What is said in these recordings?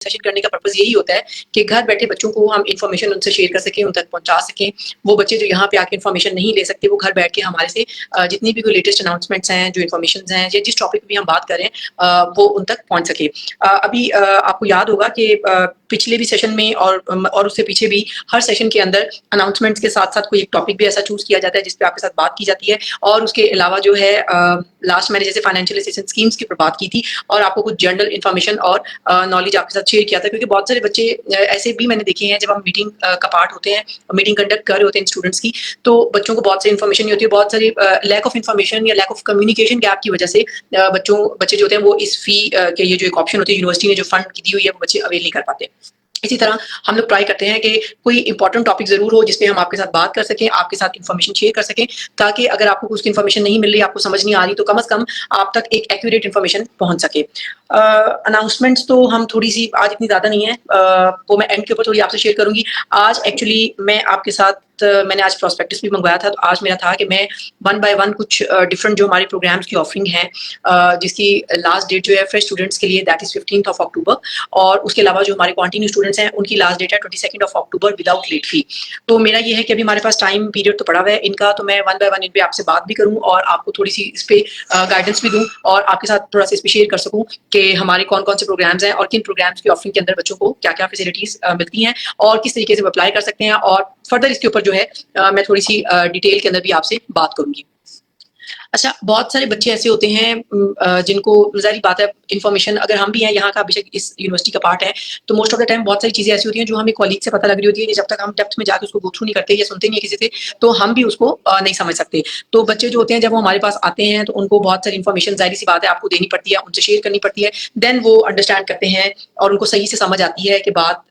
Session करने का purpose यही होता है कि घर बैठे बच्चों को हम इन्फॉर्मेशन उनसे शेयर कर सकें, उन तक पहुँचा सकें। वो बच्चे जो यहाँ पे आके इन्फॉर्मेशन नहीं ले सकते, वो घर बैठ के हमारे से जितनी भी कोई लेटेस्ट अनाउंसमेंट्स हैं, जो इन्फॉर्मेशंस हैं या जिस टॉपिक पे भी हम बात कर रहे हैं वो उन तक पहुँच सके। अभी आपको याद होगा कि पिछले भी सेशन में और उससे पीछे भी हर सेशन के अंदर अनाउंसमेंट्स के साथ-साथ कोई एक टॉपिक भी ऐसा चूज़ किया जाता है, जिस पे आपके साथ बात की जाती है और उसके अलावा जो है लास्ट मैंने जैसे फाइनेंशियल असिस्टेंस स्कीम्स की बात की थी और आपको कुछ जनरल इन्फॉर्मेशन और नॉलेज आपके साथ शेयर किया था, क्योंकि बहुत सारे बच्चे ऐसे भी मैंने देखे हैं जब हम मीटिंग का पार्ट होते हैं, मीटिंग कंडक्ट कर रहे होते हैं स्टूडेंट्स की, तो बच्चों को बहुत सारी इन्फॉर्मेशन नहीं होती है, बहुत सारी लैक ऑफ इन्फॉर्मेशन या लैक ऑफ कम्युनिकेशन गैप की वजह से बच्चे जो होते हैं वो इस फी के ये जो एक ऑप्शन होती है यूनिवर्सिटी ने जो फंड की दी हुई है, वो बच्चे अवेल नहीं कर पाते। इसी तरह हम लोग ट्राई करते हैं कि कोई इंपॉर्टेंट टॉपिक ज़रूर हो जिसपे हम आपके साथ बात कर सकें, आपके साथ इन्फॉर्मेशन शेयर कर सकें, ताकि अगर आपको कुछ इन्फॉर्मेशन नहीं मिल रही, आपको समझ नहीं आ रही, तो कम से कम आप तक एक एक्यूरेट इन्फॉर्मेशन पहुंच सके। अनाउंसमेंट्स तो हम थोड़ी-सी आज इतनी ज़्यादा नहीं है, वो मैं एंड के ऊपर थोड़ी आपसे शेयर करूँगी। आज एक्चुअली मैं आपके साथ मैंने आज प्रॉस्पेक्टस भी मंगवाया था, तो आज मेरा था कि मैं वन बाय वन कुछ डिफरेंट जो हमारे प्रोग्राम्स की ऑफरिंग है, जिसकी लास्ट डेट जो है फ्रेश स्टूडेंट्स के लिए दैट इज़ 15th ऑफ अक्टूबर, और उसके अलावा जो हमारे कंटिन्यू स्टूडेंट्स हैं उनकी लास्ट डेट है 22nd of October without late fee. तो मेरा ये है कि अभी हमारे पास टाइम पीरियड तो पड़ा हुआ है इनका, तो मैं वन बाय वन इन पे आपसे बात भी करूँ और आपको थोड़ी-सी इस पे गाइडेंस भी दूँ और आपके साथ थोड़ा-सा इस पे शेयर कर सकूँ कि हमारे कौन-कौन से प्रोग्राम्स हैं और किन प्रोग्राम्स की ऑफरिंग के अंदर बच्चों को क्या-क्या फैसिलिटीज़ मिलती हैं और किस तरीके से वो अप्लाई कर सकते हैं, और फर्दर इसके ऊपर जो है मैं थोड़ी-सी डिटेल के अंदर भी आपसे बात करूँगी। अच्छा, बहुत सारे बच्चे ऐसे होते हैं जिनको ज़ाहिर बात है इन्फॉर्मेशन, अगर हम भी हैं यहाँ का बेशक इस यूनिवर्सिटी का पार्ट है, तो मोस्ट ऑफ द टाइम बहुत सारी चीज़ें ऐसी होती हैं जो हमें कॉलीग से पता लग रही होती है कि जब तक हम डेप्थ में जाके उसको गो थ्रू नहीं करते या सुनते नहीं है किसी से, तो हम भी उसको नहीं समझ सकते। तो बच्चे जो होते हैं जब वो हमारे पास आते हैं तो उनको बहुत सारी इन्फॉर्मेशन ज़ाहिर-सी बात है आपको देनी पड़ती है, उनसे शेयर करनी पड़ती है, देन वो अंडरस्टैंड करते हैं और उनको सही से समझ आती है कि बात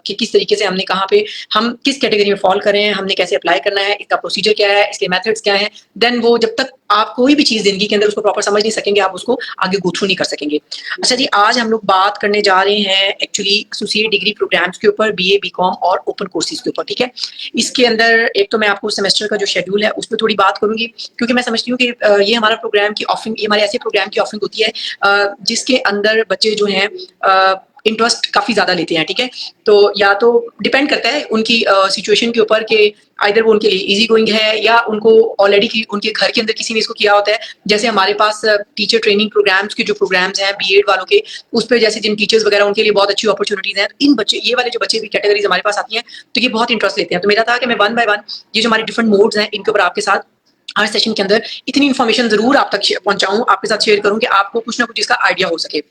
कि किस तरीके से हमने कहाँ पे हम किस कैटेगरी में फ़ॉल कर रहे हैं, हमने कैसे अप्लाई करना है, इसका प्रोसीजर क्या है, इसके मेथड्स क्या हैं। देन वो जब तक आप कोई भी चीज़ ज़िंदगी के अंदर उसको प्रॉपर समझ नहीं सकेंगे, आप उसको आगे गो थ्रू नहीं कर सकेंगे। अच्छा जी, आज हम लोग बात करने जा रहे हैं एक्चुअली एसोसिएट डिग्री प्रोग्राम्स के ऊपर, बीए, बीकॉम और ओपन कोर्सेज़ के ऊपर, ठीक है? इसके अंदर एक तो मैं आपको सेमेस्टर का जो शेड्यूल है उस पे थोड़ी बात करूँगी, क्योंकि मैं समझती हूँ कि ये हमारा प्रोग्राम की ऑफरिंग, ये हमारे ऐसे प्रोग्राम की ऑफरिंग होती है जिसके अंदर बच्चे जो हैं इंटरेस्ट काफ़ी ज़्यादा लेते हैं, ठीक है? तो या तो डिपेंड करता है उनकी सिचुएशन के ऊपर कि आइदर वो उनके लिए ईज़ी गोइंग है या उनको ऑलरेडी की उनके घर के अंदर किसी ने इसको किया होता है। जैसे हमारे पास टीचर ट्रेनिंग प्रोग्राम्स के जो प्रोग्राम्स हैं बीएड वालों के, उस पे जैसे जिन टीचर्स वगैरह उनके लिए बहुत अच्छी अपॉर्च्युनिटीज़ हैं। इन बच्चे, ये वाले जो बच्चे भी कैटेगरीज़ हमारे पास आती हैं, तो ये बहुत इंटरेस्ट लेते हैं। तो मेरा था कि मैं वन बाय वन ये जो हमारे डिफरेंट मोड्स हैं इनके ऊपर आपके साथ हर सेशन के अंदर इतनी इन्फॉर्मेशन ज़रूर आप तक पहुँचाऊँ, आपके साथ शेयर करूँ कि आपको कुछ ना कुछ इसका आइडिया हो सके।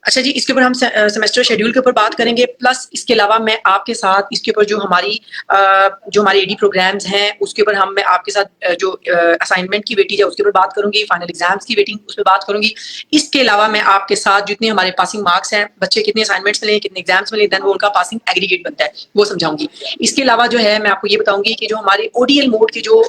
अच्छा जी, इसके ऊपर हम सेमेस्टर शेड्यूल के ऊपर बात करेंगे, प्लस इसके अलावा मैं आपके साथ इसके ऊपर जो हमारे एडी प्रोग्राम्स हैं उसके ऊपर मैं आपके साथ जो असाइनमेंट की वेटेज है उसके ऊपर बात करूंगी, फाइनल एग्जाम्स की वेटिंग उस पर बात करूंगी। इसके अलावा मैं आपके साथ जितने हमारे पासिंग मार्क्स हैं, बच्चे कितने असाइनमेंट्स मिले, कितने एग्जाम्स मिले, देन वो उनका पासिंग एग्रीगेट बनता है, वो समझाऊंगी। इसके अलावा जो है मैं आपको ये बताऊंगी कि जो हमारे ओडीएल मोड के जो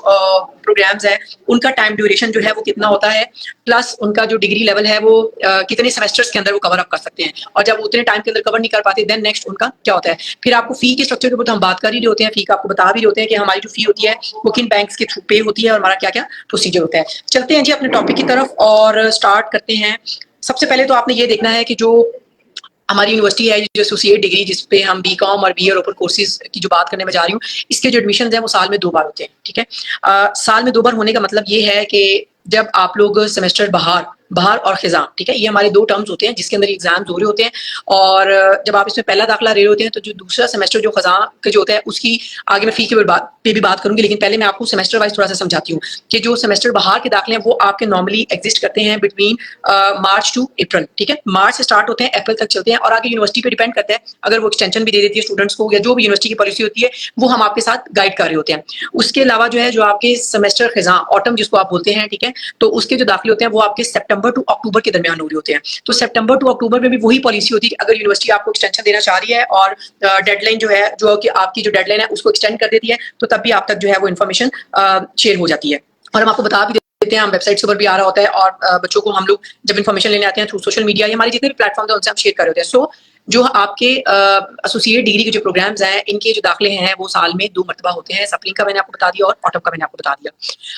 प्रोग्राम्स हैं उनका टाइम ड्यूरेशन जो है वो कितना होता है, प्लस उनका जो डिग्री लेवल है वो कितने सेमेस्टर्स के अंदर वो कवर अप कर सकते हैं, और जब उतने टाइम के अंदर कवर नहीं कर पाते देन नेक्स्ट उनका क्या होता है। फिर आपको फी के स्ट्रक्चर के ऊपर तो हम बात कर ही रहे होते हैं, फी का आपको बता भी रहे होते हैं कि हमारी जो फी होती है वो किन बैंक्स के थ्रू पे होती है और हमारा क्या क्या प्रोसीजर होता है। चलते हैं जी अपने टॉपिक की तरफ और स्टार्ट करते हैं। सबसे पहले तो आपने ये देखना है कि जो हमारी यूनिवर्सिटी है जो एसोसिएट डिग्री जिसपे हम बीकॉम और बीए और ओपन कोर्सेज की जो बात करने में जा रही हूँ, इसके जो एडमिशन है वो साल में 2 बार होते हैं, ठीक है? साल में 2 बार होने का मतलब ये है कि जब आप लोग सेमेस्टर बहार और खिज़ां, ठीक है, ये हमारे 2 टर्म्स होते हैं जिसके अंदर एग्जाम्स हो रहे होते हैं, और जब आप इसमें पहला दाखिला ले रहे होते हैं तो जो दूसरा सेमेस्टर जो खिज़ां का जो होता है उसकी आगे मैं फी के पे भी बात करूंगी, लेकिन पहले मैं आपको सेमेस्टर वाइज थोड़ा सा समझाती हूँ कि जो सेमेस्टर बहार के दाखिले हैं वो आपके नॉर्मली एग्जिस्ट करते हैं बिटवीन मार्च टू अप्रैल, ठीक है? मार्च से स्टार्ट होते हैं, अप्रैल तक चलते हैं और आगे यूनिवर्सिटी पे डिपेंड करता है, अगर वो एक्सटेंशन भी दे देती है स्टूडेंट्स को या जो भी यूनिवर्सिटी की पॉलिसी होती है वो हम आपके साथ गाइड कर रहे होते हैं। उसके अलावा जो है जो आपके सेमेस्टर खिज़ां ऑटम जिसको आप बोलते हैं, ठीक है, तो उसके जो दाखिले होते हैं वो आपके सितंबर टू अक्टूबर के दरमियान हो रहे होते हैं। तो सितंबर टू अक्टूबर में भी वही पॉलिसी होती है कि अगर यूनिवर्सिटी आपको एक्सटेंशन देना चाह रही है और डेडलाइन जो है जो कि आपकी जो डेडलाइन है उसको एक्सटेंड कर देती है, तो तब भी आप तक जो है वो इन्फॉर्मेशन शेयर हो जाती है और हम आपको बता भी देते हैं, हम वेबसाइट के ऊपर भी आ रहा होता है और बच्चों को हम लोग जब इन्फॉर्मेशन लेने आते हैं थ्रू सोशल मीडिया या हमारे जितने भी प्लेटफॉर्म है उनसे हम शेयर कर रहे होते हैं। सो जो आपके एसोसिएट डिग्री के जो प्रोग्राम्स हैं, इनके जो दाखिले हैं वो साल में 2 मरतबा होते हैं। सप्ली का मैंने आपको बता दिया और ऑटम का मैंने आपको बता दिया।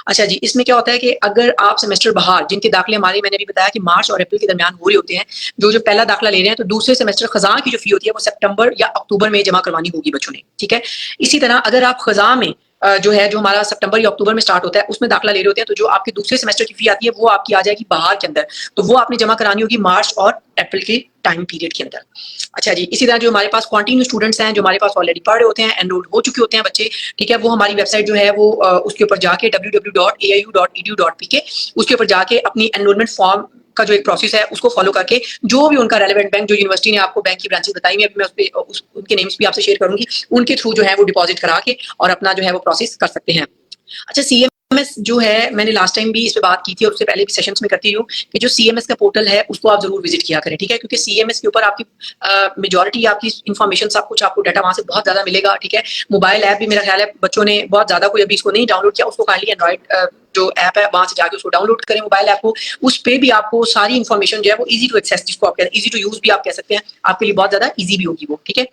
अच्छा जी, इसमें क्या होता है कि अगर आप सेमेस्टर बाहर, जिनके दाखिले हमारे मैंने भी बताया कि मार्च और अप्रैल के दरमियान हो रहे होते हैं, जो पहला दाखिला ले रहे हैं, तो दूसरे सेमेस्टर खज़ां की जो फ़ी होती है वो सितंबर या अक्टूबर में जमा करवानी होगी बच्चों ने, ठीक है? इसी तरह अगर आप खज़ां में जो है, जो हमारा सितंबर या अक्टूबर में स्टार्ट होता है, उसमें दाखिला ले रहे होते हैं, तो जो आपके दूसरे सेमेस्टर की फ़ी आती है, वो आपकी आ जाएगी बाहर के अंदर। तो वो आपने जमा करानी होगी मार्च और अप्रैल के टाइम पीरियड के अंदर। अच्छा जी, इसी तरह जो हमारे पास कंटिन्यू स्टूडेंट्स हैं, जो हमारे पास ऑलरेडी पढ़ रहे होते हैं, एनरोल्ड हो चुके होते हैं बच्चे, ठीक है? वो हमारी वेबसाइट जो है वो उसके ऊपर जाके www.aiu.edu.pk उसके ऊपर जाके अपनी एनरोलमेंट फॉर्म का जो एक प्रोसेस है उसको फॉलो करके, जो भी उनका रेलेवेंट बैंक, जो यूनिवर्सिटी ने आपको बैंक की ब्रांचेस बताई हुई है, मैं उनके नेम्स भी आपसे शेयर करूंगी, उनके थ्रू जो है वो डिपॉजिट करा के और अपना जो है वो प्रोसेस कर सकते हैं। अच्छा, सीएमएस जो है, मैंने लास्ट टाइम भी इस पे बात की थी और उससे पहले भी सेशंस में करती हूँ कि जो सीएमएस का पोर्टल है उसको आप जरूर विजिट किया करें, ठीक है? क्योंकि सीएमएस के ऊपर आपकी मेजॉरिटी आपकी इन्फॉर्मेशन, सब कुछ आपको डाटा वहां से बहुत ज्यादा मिलेगा, ठीक है? मोबाइल ऐप भी मेरा ख्याल है बच्चों ने बहुत ज्यादा, कोई अभी इसको नहीं डाउनलोड किया, उसको काइंडली एंड्रॉइड जो ऐप है वहां से जाके उसको डाउनलोड करें मोबाइल ऐप को। उस पे भी आपको सारी इन्फॉर्मेशन जो है वो इजी टू एक्सेस, जिसको आप इजी टू यूज भी आप कह सकते हैं, आपके लिए बहुत ज्यादा इजी भी होगी वो, ठीक है?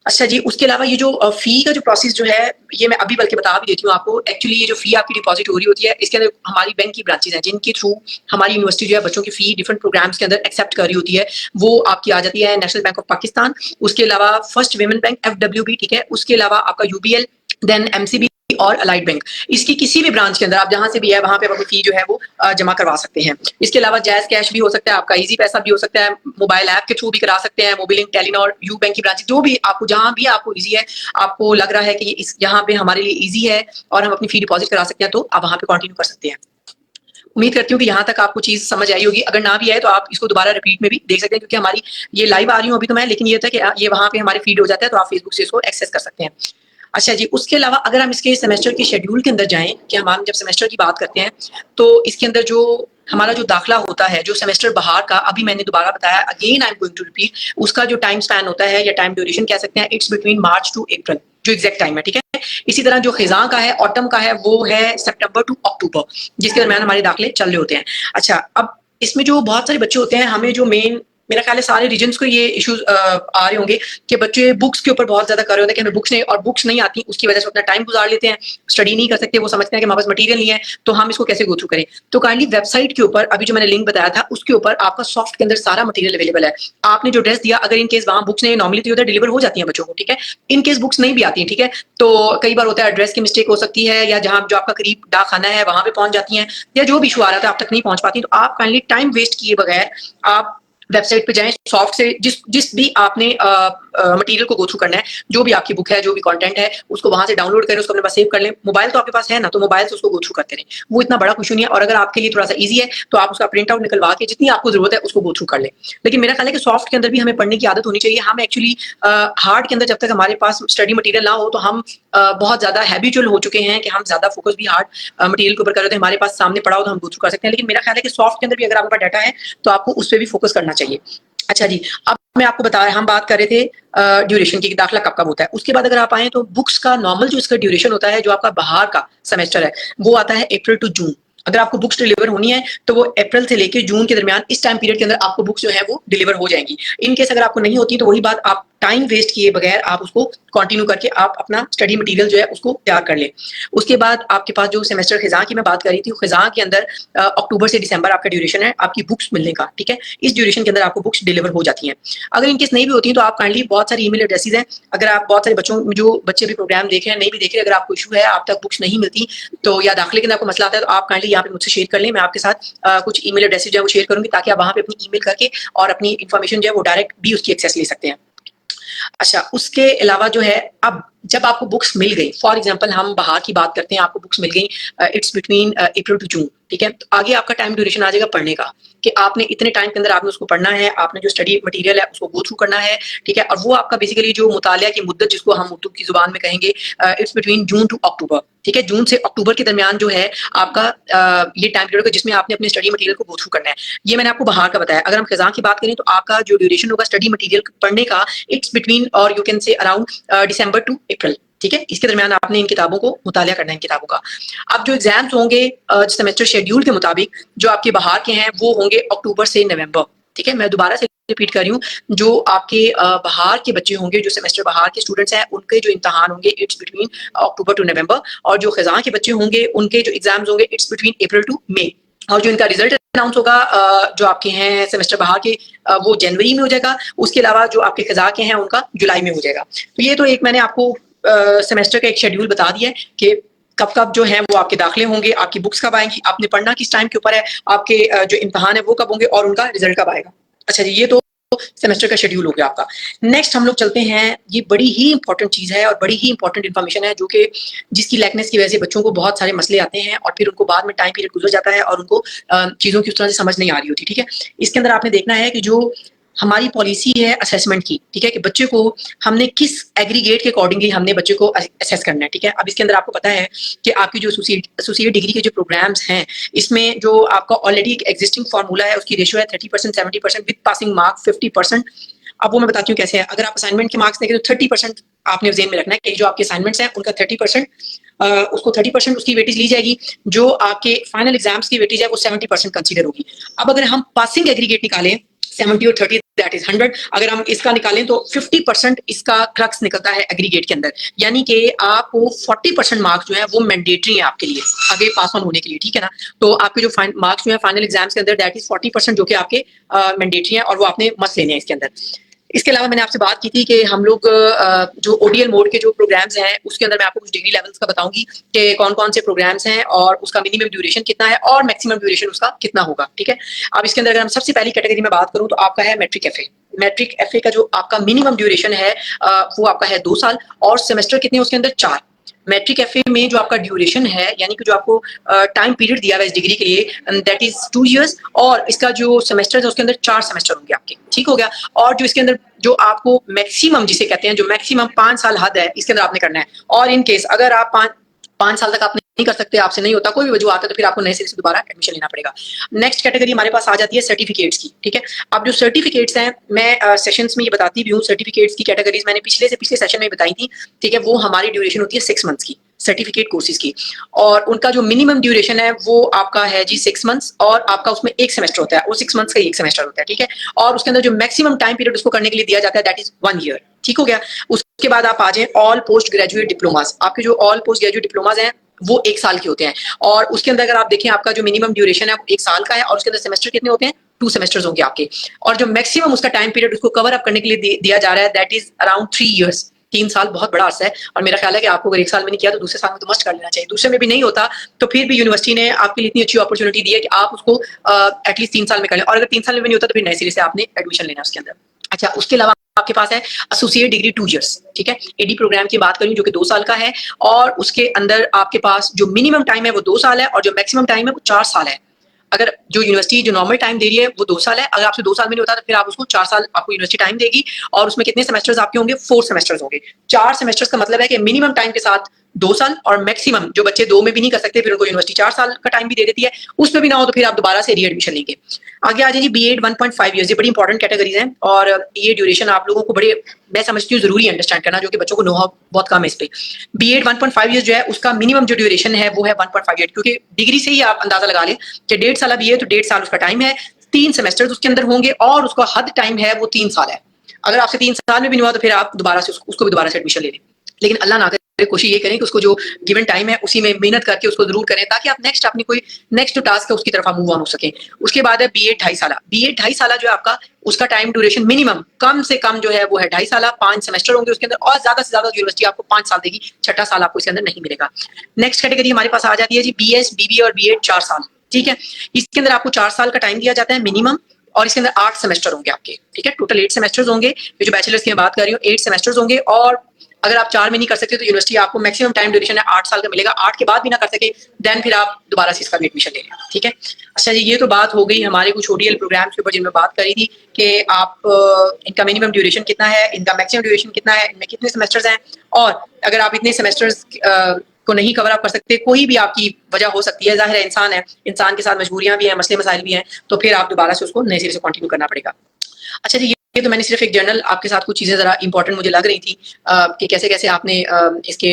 अच्छा जी, उसके अलावा ये जो फी का जो प्रोसेस जो है, ये मैं अभी बल्कि बता भी देती हूँ आपको। एक्चुअली ये जो फी आपकी डिपॉजिट हो रही होती है, इसके अंदर हमारी बैंक की ब्रांचेस हैं जिनके थ्रू हमारी यूनिवर्सिटी जो है बच्चों की फी डिफरेंट प्रोग्राम्स के अंदर एक्सेप्ट कर रही होती है। वो आपकी आ जाती है नेशनल बैंक ऑफ पाकिस्तान, उसके अलावा फर्स्ट विमेन बैंक FWB, ठीक है? उसके अलावा आपका UBL, देन MCB और अलाइड बैंक। इसकी किसी भी ब्रांच के अंदर आप जहां से भी है वहां पे अपनी फी जो है वो जमा करवा सकते हैं। इसके अलावा जैज कैश भी हो सकता है, आपका इजी पैसा भी हो सकता है, मोबाइल ऐप के थ्रू भी करा सकते हैं, मोबिलिंक, टेलीनॉर, यू बैंक की ब्रांच, जो भी आपको, जहां भी आपको इजी है, आपको लग रहा है कि इस यहाँ पे हमारे लिए इजी है और हम अपनी फी डिपॉजिट करा सकते हैं, तो आप वहां पे कंटिन्यू कर सकते हैं। उम्मीद करती हूँ कि यहाँ तक आपको चीज समझ आई होगी। अगर ना भी आए तो आप इसको दोबारा रिपीट में भी देख सकते हैं, क्योंकि हमारी ये लाइव आ रही हूँ अभी तो मैं, लेकिन ये था कि ये वहां पे हमारे फीड हो जाता है, तो आप फेसबुक से इसको एक्सेस कर सकते हैं। अच्छा जी, उसके अलावा अगर हम इसके सेमेस्टर के शेड्यूल के अंदर जाएं, कि हम जब सेमेस्टर की बात करते हैं तो इसके अंदर जो हमारा जो दाखिला होता है, जो सेमेस्टर बाहर का, अभी मैंने दोबारा बताया, again I am going to repeat, उसका जो टाइम स्पैन होता है या टाइम ड्यूरेशन कह सकते हैं, इट्स बिटवीन मार्च टू अप्रैल, जो एग्जैक्ट टाइम है, ठीक है? इसी तरह जो खिजां का है, ऑटम का है, वो है सितंबर टू अक्टूबर, जिसके दरमियान हमारे दाखिले चल रहे होते हैं। अच्छा, अब इसमें जो बहुत सारे बच्चे होते हैं, हमें जो मेन, मेरा ख्याल है सारे रीजन्स को ये इश्यूज आ रहे होंगे कि बच्चे बुक्स के ऊपर बहुत ज्यादा कर रहे होते हैं कि हमें बुक्स नहीं, और बुक्स नहीं आती, उसकी वजह से अपना टाइम गुजार लेते हैं, स्टडी नहीं कर सकते, वो समझते हैं कि हमारे पास मटेरियल नहीं है, तो हम इसको कैसे गो थ्रू करें। तो काइंडली वेबसाइट के ऊपर अभी जो मैंने लिंक बताया था, उसके ऊपर आपका सॉफ्ट के अंदर सारा मटेरियल अवेलेबल है। आपने जो ड्रेस दिया, अगर इन केस वहां बुक्स नहीं, नॉर्मली तो उधर डिलीवर हो जाती है बच्चों को, ठीक है? इन केस बुक्स नहीं भी आती है, ठीक है, तो कई बार होता है एड्रेस की मिस्टेक हो सकती है, या जहां जो आपका करीब डाक खाना है वहां पे पहुंच जाती है, या जो भी इशू आ रहा था आप तक नहीं पहुंच पाती, तो आप काइंडली टाइम वेस्ट किए बगैर आप वेबसाइट पे जाएं, सॉफ्ट से जिस भी आपने मटेरियल को गो थ्रू करना है, जो भी आपकी बुक है, जो भी कंटेंट है, उसको वहां से डाउनलोड करें, उसको अपने पास सेव कर लें। मोबाइल तो आपके पास है ना, तो मोबाइल से उसको गो थ्रू करते रहें, वो इतना बड़ा कुछ नहीं है। और अगर आपके लिए थोड़ा सा इजी है तो आप उसका प्रिंट आउट निकलवा के जितनी आपको जरूरत है उसको गो थ्रू कर लें। लेकिन मेरा ख्याल है कि सॉफ्ट के अंदर भी हमें पढ़ने की आदत होनी चाहिए। हम एक्चुअली हार्ड के अंदर जब तक हमारे पास स्टडी मटेरियल ना हो, तो हम बहुत ज्यादा हैबिचुअल हो चुके हैं कि हम ज्यादा फोकस भी हार्ड मटेरियल के ऊपर कर रहे थे, हमारे पास सामने पड़ा हो तो हम गो थ्रू कर सकते हैं। लेकिन मेरा ख्याल है कि सॉफ्ट के अंदर भी अगर आपका डाटा है तो आपको उस पर भी फोकस करना चाहिए। अच्छा जी, अब मैं आपको बता रहा, हम बात कर रहे थे ड्यूरेशन की, दाखिला कब कब होता है। उसके बाद अगर आप आए तो बुक्स का नॉर्मल जो इसका ड्यूरेशन होता है, जो आपका बाहर का सेमेस्टर है, वो आता है अप्रैल टू जून। अगर आपको बुक्स डिलीवर होनी है तो वो अप्रैल से लेकर जून के दरमियान, इस टाइम पीरियड के अंदर आपको बुक्स जो है वो डिलीवर हो जाएंगी। इन केस अगर आपको नहीं होती तो वही बात, आप टाइम वेस्ट किए बगैर आप उसको कंटिन्यू करके आप अपना स्टडी मटेरियल जो है उसको तैयार कर लें। उसके बाद आपके पास जो सेमेस्टर खिजां की मैं बात कर रही थी, खिजां के अंदर अक्टूबर से दिसंबर आपका ड्यूरेशन है आपकी बुक्स मिलने का, ठीक है? इस ड्यूरेशन के अंदर आपको बुक्स डिलीवर हो जाती हैं। अगर इनकेस नहीं भी होती तो आप काइंडली, बहुत सारी ईमेल एड्रेसेस हैं, अगर आप बहुत सारे बच्चों, जो बच्चे भी प्रोग्राम देख रहे हैं, नहीं भी देख रहे, अगर आपको इशू है, आप तक बुक्स नहीं मिलती तो, या दाखिले के अंदर आपको मसला आता है, तो आप काइंडली यहाँ पे मुझसे शेयर कर लें। मैं आपके साथ कुछ ईमेल एड्रेसेस जो है वो शेयर करूंगी, ताकि आप वहां पे अपनी ईमेल करके और अपनी इन्फॉर्मेशन जो है वो डायरेक्ट भी उसकी एक्सेस ले सकते हैं। अच्छा, उसके अलावा जो है, अब जब आपको बुक्स मिल गई, फॉर एग्जांपल हम बाहर की बात करते हैं, आपको बुक्स मिल गई, it's between April to June, ठीक है? तो आगे आपका टाइम ड्यूरेशन आ जाएगा पढ़ने का, कि आपने इतने टाइम के अंदर आपने उसको पढ़ना है, आपने जो स्टडी मटेरियल है उसको गो थ्रू करना है, ठीक है? और वो आपका बेसिकली जो मुतालिया की मुद्दत, जिसको हम उर्दू की जुबान में कहेंगे, इट्स बिटवीन जून टू अक्टूबर, ठीक है? जून से अक्टूबर के दरमियान जो है आपका ये टाइम पीरियड, जिसमें आपने अपने स्टडी मटेरियल को गो थ्रू करना है। ये मैंने आपको बाहर का बताया। अगर हम खिजां की बात करें तो आपका जो ड्यूरेशन होगा स्टडी मटेरियल पढ़ने का, इट्स बिटवीन, और you can say around December to April, ठीक है? इसके दरमियान आपने इन किताबों को मुतालिया करना है, इन किताबों का। अब जो एग्जाम्स होंगे सेमेस्टर शेड्यूल के मुताबिक, जो आपके बाहर के हैं, वो होंगे अक्टूबर से नवंबर, ठीक है, मैं दोबारा से रिपीट कर रही हूँ, जो आपके बाहर के बच्चे होंगे, जो सेमेस्टर बाहर के स्टूडेंट्स हैं, उनके जो इम्तिहान होंगे इट्स बिटवीन अक्टूबर टू नवंबर, और जो खिज़ां के बच्चे होंगे उनके जो एग्जाम्स होंगे इट्स बिटवीन अप्रैल टू मई, और जो इनका रिजल्ट अनाउंस होगा जो आपके हैं सेमेस्टर बाहर के वो जनवरी में हो जाएगा। उसके अलावा जो आपके खिज़ां के हैं उनका जुलाई में हो जाएगा। तो ये तो एक मैंने आपको सेमेस्टर का एक शेड्यूल बता दिया है कि कब कब जो है वो आपके दाखिले होंगे, आपकी बुक्स कब आएंगी, आपने पढ़ना किस टाइम के ऊपर है, आपके जो इम्तिहान है वो कब होंगे और उनका रिजल्ट कब आएगा। अच्छा जी, ये तो सेमेस्टर का शेड्यूल हो गया आपका। नेक्स्ट हम लोग चलते हैं, ये बड़ी ही इंपॉर्टेंट चीज है और बड़ी ही इंपॉर्टेंट इन्फॉर्मेशन है, जो कि जिसकी लैकनेस की वजह से बच्चों को बहुत सारे मसले आते हैं और फिर उनको बाद में टाइम पीरियड गुजर जाता है और उनको चीजों की उस तरह से समझ नहीं आ रही होती। ठीक है, इसके अंदर आपने देखना है कि जो हमारी पॉलिसी है असेसमेंट की, ठीक है, कि बच्चे को हमने किस एग्रीगेट के अकॉर्डिंगली हमने बच्चे को असेस करना है। ठीक है, अब इसके अंदर आपको पता है कि आपकी जो एसोसिएट डिग्री के जो प्रोग्राम्स हैं, इसमें जो आपका ऑलरेडी एक एग्जिस्टिंग फार्मूला है, उसकी रेशियो है 30%, 70% विद पासिंग मार्क 50%। अब वो मैं बताती हूँ कैसे है। अगर आप असाइनमेंट के मार्क्स देखें तो 30% आपने जेन में रखना है कि जो आपके असाइनमेंट्स हैं उनका 30%, उसको 30% उसकी वेटेज ली जाएगी। जो आपके फाइनल एग्जाम्स की वेटेज है वो 70% कंसीडर होगी। अब अगर हम पासिंग एग्रीगेट निकालें 70 और 30 दैट इज 100, अगर हम इसका निकालें तो 50% इसका क्रक्स निकलता है एग्रीगेट के अंदर, यानी कि आपको 40% मार्क्स जो है वो मैंडेटरी है आपके लिए आगे पास ऑन होने के लिए। ठीक है ना, तो आपके जो मार्क्स जो है फाइनल एग्जाम्स के अंदर दैट इज 40% जो कि आपके मैंडेटरी है और वो आपने मस्ट लेने हैं इसके अंदर। इसके अलावा मैंने आपसे बात की थी कि हम लोग जो ओडीएल मोड के जो प्रोग्राम्स हैं उसके अंदर मैं आपको कुछ डिग्री लेवल्स का बताऊंगी कि कौन कौन से प्रोग्राम्स हैं और उसका मिनिमम ड्यूरेशन कितना है और मैक्सिमम ड्यूरेशन उसका कितना होगा। ठीक है, अब इसके अंदर अगर हम सबसे पहली कैटेगरी में बात करूं तो आपका है मैट्रिक एफए। मैट्रिक एफए का जो आपका मिनिमम ड्यूरेशन है वो आपका है 2 साल, और सेमेस्टर कितने उसके अंदर 4। मैट्रिक एफए में जो आपका ड्यूरेशन है, यानी कि जो आपको टाइम पीरियड दिया हुआ है इस डिग्री के लिए, दैट इज 2 इयर्स, और इसका जो सेमेस्टर है उसके अंदर 4 सेमेस्टर होंगे आपके। ठीक हो गया, और जो इसके अंदर जो आपको मैक्सिमम जिसे कहते हैं, जो मैक्सिमम 5 साल हद है, इसके अंदर आपने करना है। और इन केस अगर आप 5 साल तक आप नहीं कर सकते, आपसे नहीं होता, कोई भी वजह आता है, तो फिर आपको नए सिरे से दोबारा एडमिशन लेना पड़ेगा। नेक्स्ट कैटेगरी हमारे पास आ जाती है सर्टिफिकेट्स की। ठीक है, अब जो सर्टिफिकेट्स हैं मैं सेशंस में ये बताती भी हूँ, सर्टिफिकेट्स की कैटेगरीज मैंने पिछले सेशन में बताई थी। ठीक है, वो हमारी ड्यूरेशन होती है 6 मंथ्स की सर्टिफिकेट कोर्सेज की, और उनका जो मिनिमम ड्यूरेशन है वो आपका है जी 6 मंथ्स, और आपका उसमें एक सेमेस्टर होता है, वो 6 मंथ्स का एक सेमेस्टर होता है। ठीक है, और उसके अंदर जो मैक्सिमम टाइम पीरियड उसको करने के लिए दिया जाता है दैट इज 1 ईयर। ठीक हो गया, उसके बाद आप आ जाए ऑल पोस्ट ग्रेजुएट डिप्लोमास। आपके जो ऑल पोस्ट ग्रेजुएट डिप्लोमास हैं वो 1 साल के होते हैं, और उसके अंदर अगर आप देखें आपका जो मिनिमम ड्यूरेशन है वो 1 साल का है, और उसके अंदर सेमेस्टर कितने होते हैं, 2 सेमेस्टर्स होंगे आपके, और जो मैक्सिमम उसका टाइम पीरियड उसको कवर अप करने के लिए दिया जा रहा है दैट इज अराउंड 3 इयर्स। 3 साल बहुत बड़ा अर्सा है, और मेरा ख्याल है कि आपको अगर 1 साल में नहीं किया तो दूसरे साल में तो मस्ट कर लेना चाहिए। दूसरे में भी नहीं होता तो फिर भी यूनिवर्सिटी ने आपके लिए इतनी अच्छी अपॉर्चुनिटी दी है कि आप उसको एटलीस्ट 3 साल में कर लें, और अगर 3 साल में भी नहीं होता तो फिर नए सिरे से आपने एडमिशन लेना उसके अंदर। अच्छा, उसके अलावा आपके पास है एसोसिएट डिग्री 2 इयर्स। ठीक है, एडी प्रोग्राम की बात करूं जो कि 2 साल का है, और उसके अंदर आपके पास जो मिनिमम टाइम है वो 2 साल है, और जो मैक्सिमम टाइम है वो 4 साल है। अगर जो यूनिवर्सिटी जो नॉर्मल टाइम दे रही है वो 2 साल है, अगर आपसे 2 साल में नहीं होता तो फिर आप उसको 4 साल आपको यूनिवर्सिटी टाइम देगी, और उसमें कितने सेमेस्टर्स आपके होंगे, 4 सेमेस्टर्स होंगे। 4 सेमेस्टर्स का मतलब है कि मिनिमम टाइम के साथ 2 साल, और मैक्सिमम जो बच्चे 2 में भी नहीं कर सकते फिर उनको यूनिवर्सिटी 4 साल का टाइम भी दे देती है, उसमें भी ना हो तो फिर आप दोबारा से री एडमिशन लेंगे। आगे आ जाइए बीएड 1.5 ईयर्स, ये बड़ी इंपॉर्टेंट कैटेगरीज हैं, और ये ड्यूरेशन आप लोगों को बड़े मैं समझती हूँ जरूरी अंडरस्टैंड करना, जो कि बच्चों को नो हाउ बहुत कम है इस पे। बीएड 1.5 ईयर्स जो है उसका मिनिमम जो ड्यूरेशन है वो है 1.5 ईयर, क्योंकि डिग्री से ही आप अंदाजा लगा लें कि 1.5 साल बीए तो 1.5 साल उसका टाइम है, 3 सेमेस्टर्स उसके अंदर होंगे, और उसका हद टाइम है वो 3 साल है। अगर आपसे 3 साल में भी नहीं हुआ तो फिर आप दोबारा से उसको भी दोबारा से एडमिशन ले लें, लेकिन अल्लाह ना करे कोशिश ये करें कि उसको जो गिवन टाइम है उसी में मेहनत करके उसको जरूर करें, ताकि आप नेक्स्ट अपनी कोई नेक्स्ट टास्क है उसकी तरफ मूव ऑन हो सके। उसके बाद है बीएड 2.5 साल। बीएड 2.5 साल जो है आपका उसका टाइम ड्यूरेशन मिनिमम कम से कम जो है वो है 2.5 साल, 5 सेमेस्टर होंगे उसके अंदर, और ज्यादा से ज्यादा यूनिवर्सिटी आपको 5 साल देगी, छठा साल आपको इसके अंदर नहीं मिलेगा। नेक्स्ट कैटेगरी हमारे पास आ जाती है जी बीएस बीबी और बीएड 4 साल। ठीक है, इसके अंदर आपको 4 साल का टाइम दिया जाता है मिनिमम, और इसके अंदर 8 सेमेस्टर होंगे आपके। ठीक है, टोटल 8 सेमेस्टर्स होंगे, जो बैचलर्स की मैं बात कर रही हूँ 8 सेमेस्टर्स होंगे, और अगर आप 4 में नहीं कर सकते तो यूनिवर्सिटी आपको मैक्सिमम टाइम ड्यूरेशन है 8 साल का मिलेगा। 8 के बाद भी ना कर सके देन फिर आप दोबारा से इसका भी एडमिशन ले लें। ठीक है, अच्छा जी, ये तो बात हो गई हमारे कुछ ओडीएल प्रोग्राम्स के ऊपर जिनमें बात करी थी कि आप इनका मिनिमम ड्यूरेशन कितना है, इनका मैक्सिमम ड्यूरेशन कितना है, इनमें कितने सेमेस्टर्स हैं, और अगर आप इतने सेमेस्टर्स को नहीं कवर अप कर सकते, कोई भी आपकी वजह हो सकती है, जाहिर है इंसान है, इंसान के साथ मजबूरियां भी हैं, मसले मसाइल भी हैं, तो फिर आप दोबारा से उसको नए सिरे से कंटिन्यू करना पड़ेगा। अच्छा जी, ये तो मैंने सिर्फ एक जर्नल आपके साथ कुछ चीज़ें ज़रा इंपॉर्टेंट मुझे लग रही थी कि कैसे-कैसे आपने इसके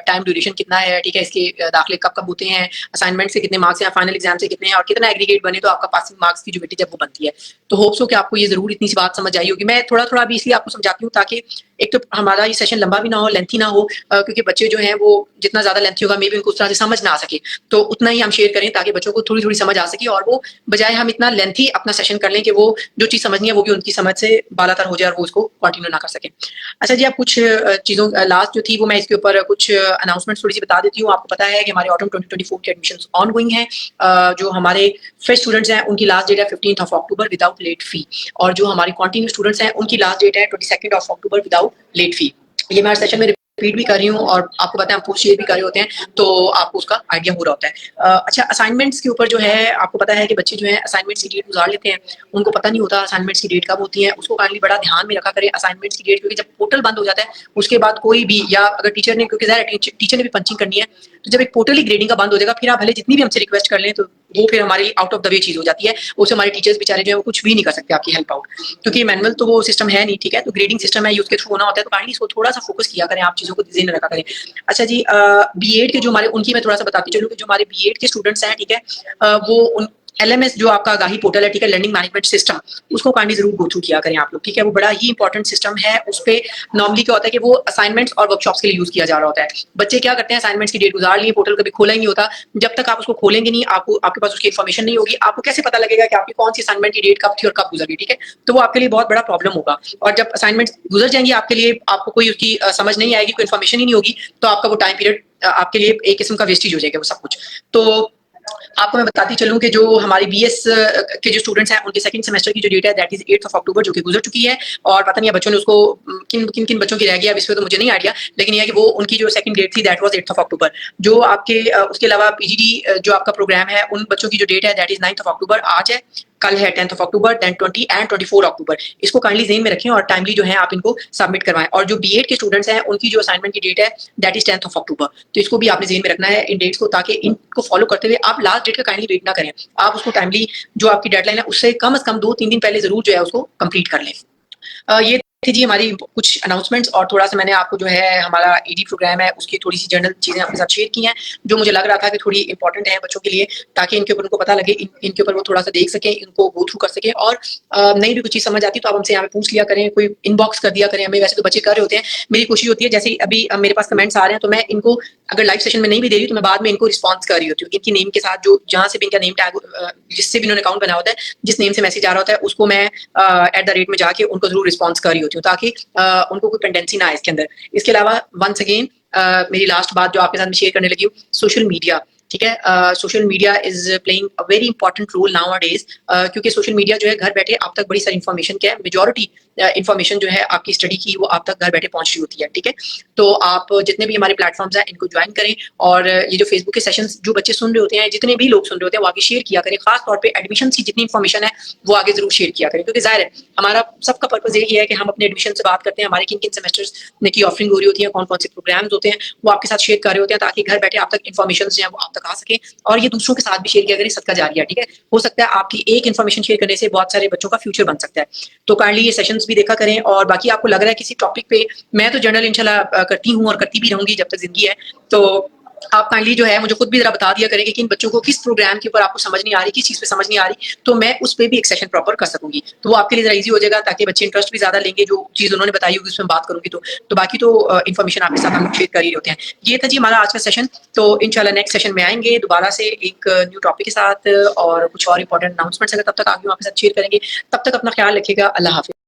टाइम ड्यूरेशन कितना है, ठीक है? इसके दाखिले कब-कब होते हैं, असाइनमेंट से कितने मार्क्स हैं, फाइनल एग्ज़ाम से कितने हैं और कितना एग्रीगेट बने तो आपका पासिंग मार्क्स की जो वेटेज है वो बनती है। तो होप्स हो कि आपको ये ज़रूर इतनी सी बात समझ आई होगी। मैं थोड़ा-थोड़ा अभी इसलिए आपको समझाती हूँ ताकि एक तो हमारा ये सेशन लंबा भी ना हो, लेंथी ना हो क्योंकि बच्चे जो हैं वो जितना ज़्यादा लेंथी होगा मे बी उनको उस तरह से समझ ना आ सके। तो उतना ही हम शेयर करें ताकि बच्चों को थोड़ी-थोड़ी समझ आ सके और वो बजाय हम इतना लेंथी अपना सेशन कर लें कि वो जो चीज़ समझनी है वो भी उनकी समझ से बालातर हो जाए और वो उसको कंटिन्यू ना कर सकें। अच्छा जी, अब कुछ चीज़ों लास्ट जो थी वो मैं इसके ऊपर कुछ अनाउंसमेंट थोड़ी-सी बता देती हूँ। आपको पता है कि हमारे ऑटम 2024 के एडमिशन्स ऑनगोइंग हैं। जो हमारे फ्रेश स्टूडेंट्स हैं उनकी लास्ट डेट है 15th of October without late fee और जो हमारे कंटिन्यू स्टूडेंट्स हैं उनकी लास्ट डेट है 22nd of October without late fee. ये मैं हर सेशन में रिपीट भी कर रही हूँ और आपको पता है हम पोस्ट शेयर भी कर रहे होते हैं तो आपको उसका आइडिया हो रहा होता है। अच्छा, असाइनमेंट्स के ऊपर जो है आपको पता है कि बच्चे जो है असाइनमेंट्स की डेट गुजार लेते हैं, उनको पता नहीं होता असाइनमेंट्स की डेट कब होती है। उसको काइंडली बड़ा ध्यान में रखा करें असाइनमेंट्स की डेट, क्योंकि जब पोर्टल बंद हो जाता है उसके बाद कोई भी या अगर टीचर ने, क्योंकि टीचर ने भी पंचिंग करनी है, तो जब एक पोर्टल ही ग्रेडिंग का बंद हो जाएगा फिर आप भले जितनी भी हमसे रिक्वेस्ट कर लें तो वो फिर हमारी आउट ऑफ द वे चीज हो जाती है। उससे हमारे टीचर्स बेचारे जो है वो कुछ भी नहीं कर सकते आपकी हेल्प आउट, क्योंकि मैनुअल तो वो सिस्टम है नहीं, ठीक है? तो ग्रेडिंग सिस्टम है, ये उसके थ्रू होना होता है। तो काइंडली इसको थोड़ा सा फोकस किया करें, आप चीजों को ध्यान में रखा करें। अच्छा जी, बीएड के जो हमारे उनकी मैं थोड़ा सा बताती चलूँ कि जो हमारे बीएड के स्टूडेंट्स हैं, ठीक है? वो उन एलएमएस जो आपका आगाही पोर्टल है, ठीक है, लर्निंग मैनेजमेंट सिस्टम, उसको काइंडली जरूर गो थ्रू किया करें आप लोग, ठीक है? वो बड़ा ही इंपॉर्टेंट सिस्टम है। उस पे नॉर्मली क्या होता है कि वो असाइनमेंट्स और वर्कशॉप्स के लिए यूज किया जा रहा होता है। बच्चे क्या करते हैं, असाइनमेंट्स की डेट गुजार लिए, पोर्टल कभी खोला ही नहीं होता। जब तक आप उसको खोलेंगे नहीं, आपको आपके पास उसकी इन्फॉर्मेशन नहीं होगी, आपको कैसे पता लगेगा कि आपकी कौन सी असाइनमेंट की डेट कब थी और कब गुजर गई, ठीक है? तो वो आपके लिए बहुत बड़ा प्रॉब्लम होगा। और जब असाइनमेंट्स गुजर जाएंगी आपके लिए, आपको कोई उसकी समझ नहीं आएगी, कोई इन्फॉर्मेशन ही नहीं होगी, तो आपका वो टाइम पीरियड आपके लिए एक किस्म का वेस्टेज हो जाएगा वो सब कुछ। तो आपको मैं बताती चलूँ कि जो हमारी बीएस के जो स्टूडेंट्स हैं उनके सेकंड सेमेस्टर की जो डेट है that is 8th of October, जो कि गुजर चुकी है। और पता नहीं है बच्चों ने उसको किन बच्चों की रह गया, अब इस पे तो मुझे नहीं आइडिया, लेकिन यह है कि वो उनकी जो सेकंड डेट थी that was 8th of October. जो आपके उसके अलावा पीजीडी जो आपका प्रोग्राम है उन बच्चों की जो डेट है that is 9th of October, आज है, कल है 10th of October, then 20 and 24 October. इसको काइंडली ज़हन में रखें और टाइमली जो है आप इनको सबमिट करवाएं। और जो बीएड के स्टूडेंट्स हैं उनकी जो असाइनमेंट की डेट है दैट इज 10th ऑफ अक्टूबर, तो इसको भी आपने ज़हन में रखना है इन डेट्स को, ताकि इनको फॉलो करते हुए आप लास्ट डेट का काइंडली वेट ना करें। आप उसको टाइमली जो आपकी डेडलाइन है उससे कम से कम 2-3 दिन पहले जरूर जो है उसको कंप्लीट कर लें। ये थी जी हमारी कुछ अनाउंसमेंट्स और थोड़ा सा मैंने आपको जो है हमारा ईडी प्रोग्राम है उसकी थोड़ी सी जनरल चीज़ें आपके साथ शेयर की हैं जो मुझे लग रहा था कि थोड़ी इंपॉर्टेंट है बच्चों के लिए, ताकि इनके ऊपर उनको पता लगे, इनके ऊपर वो थोड़ा सा देख सकें, इनको गो थ्रू कर सकें। और नहीं भी कुछ चीज़ समझ आती तो आप हमसे यहाँ पे पूछ लिया करें, कोई इनबॉक्स कर दिया करें हमें। वैसे तो बच्चे कर रहे होते हैं, मेरी कोशिश होती है जैसे अभी मेरे पास कमेंट्स आ रहे हैं तो मैं इनको अगर लाइव सेशन में नहीं भी दे रही तो मैं बाद में इनको रिस्पॉन्स कर रही होती हूँ इनकी नेम के साथ, जो जहाँ से भी इनका नेम टैग जिससे भी इन्होंने अकाउंट बना होता है, जिस नेम से मैसेज आ रहा होता है उसको मैं @ में जाके उनको जरूर रिस्पॉन्स कर रही होती हूँ ताकि उनको कोई पेंडेंसी ना आए इसके अंदर। इसके अलावा वंस अगेन मेरी लास्ट बात जो आपके साथ में शेयर करने लगी हूँ, सोशल मीडिया, ठीक है? Social media is playing a very important role nowadays, क्योंकि सोशल मीडिया जो है घर बैठे आप तक बड़ी सारी इन्फॉर्मेशन क्या है, मेजॉरिटी इन्फॉर्मेशन जो है आपकी स्टडी की वो आप तक घर बैठे पहुंच रही होती है, ठीक है? तो आप जितने भी हमारे प्लेटफॉर्म्स हैं इनको ज्वाइन करें और ये जो फेसबुक के सेशंस जो बच्चे सुन रहे होते हैं, जितने भी लोग सुन रहे होते हैं वो आगे शेयर किया करें। खास तौर पे एडमिशन की जितनी इन्फॉर्मेशन है वो आगे जरूर शेयर किया करें, क्योंकि जाहिर है हमारा सबका पर्पज यही है कि हम अपने एडमिशन से बात करते हैं, हमारे किन किन सेमेस्टर्स में की ऑफरिंग हो रही होती है, कौन कौन से प्रोग्राम्स होते हैं वो आपके साथ शेयर कर रहे होते हैं, ताकि घर बैठे आप तक इन्फॉर्मेशन जो है वो आप तक आ सके और ये दूसरों के साथ भी शेयर किया करें। सदका जारिया, ठीक है? हो सकता है आपकी एक इन्फॉर्मेशन शेयर करने से बहुत सारे बच्चों का फ्यूचर बन सकता है। तो काइंडली ये सेशंस भी देखा करें और बाकी आपको लग रहा है किसी टॉपिक पे, मैं तो जर्नल इंशाल्लाह करती हूँ और करती भी रहूंगी जब तक जिंदगी है, तो आप काइंडली जो है मुझे खुद भी जरा बता दिया करें कि किन बच्चों को किस प्रोग्राम के ऊपर आपको समझ नहीं आ रही, किस चीज पे समझ नहीं आ रही, तो मैं उस पे भी एक सेशन प्रॉपर कर सकूंगी, तो वो आपके लिए जरा इजी हो जाएगा, ताकि बच्चे इंटरेस्ट भी ज्यादा लेंगे जो चीज उन्होंने बताई होगी उसमें बात करूंगी। तो बाकी तो इन्फॉर्मेशन आपके साथ हम शेयर कर ही होते हैं। ये था जी हमारा आज का सेशन, तो इंशाल्लाह नेक्स्ट सेशन में आएंगे दोबारा से एक न्यू टॉपिक के साथ और कुछ और इंपॉर्टेंट अनाउंसमेंट्स अगर तब तक आगे आपके साथ शेयर करेंगे। तब तक अपना ख्याल रखिएगा। अल्लाह हाफिज।